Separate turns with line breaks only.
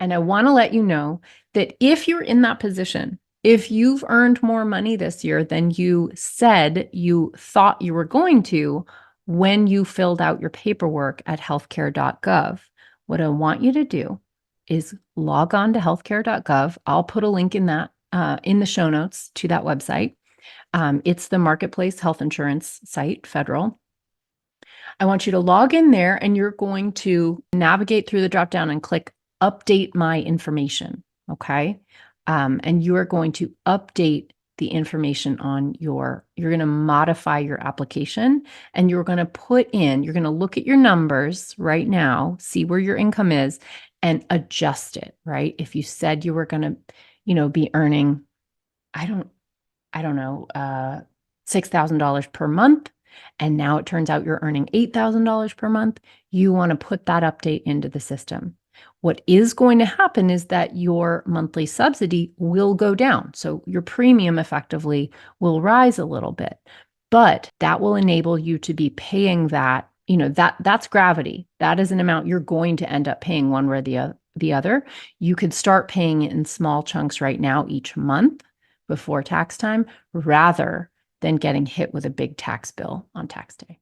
And I want to let you know that if you're in that position, if you've earned more money this year than you said you thought you were going to when you filled out your paperwork at healthcare.gov, what I want you to do is log on to healthcare.gov. I'll put a link in that in the show notes to that website. It's the Marketplace Health Insurance site, federal. I want you to log in there and you're going to navigate through the drop down and click update my information. Okay. And you are going to update the information on you're going to modify your application and you're going to look at your numbers right now, see where your income is and adjust it, right? If you said you were going to, be earning, I don't know, $6,000 per month, and now it turns out you're earning $8,000 per month, you want to put that update into the system. What is going to happen is that your monthly subsidy will go down. So your premium effectively will rise a little bit, but that will enable you to be paying that, that's gravity. That is an amount you're going to end up paying one way or the other. You could start paying it in small chunks right now each month before tax time, rather than getting hit with a big tax bill on tax day.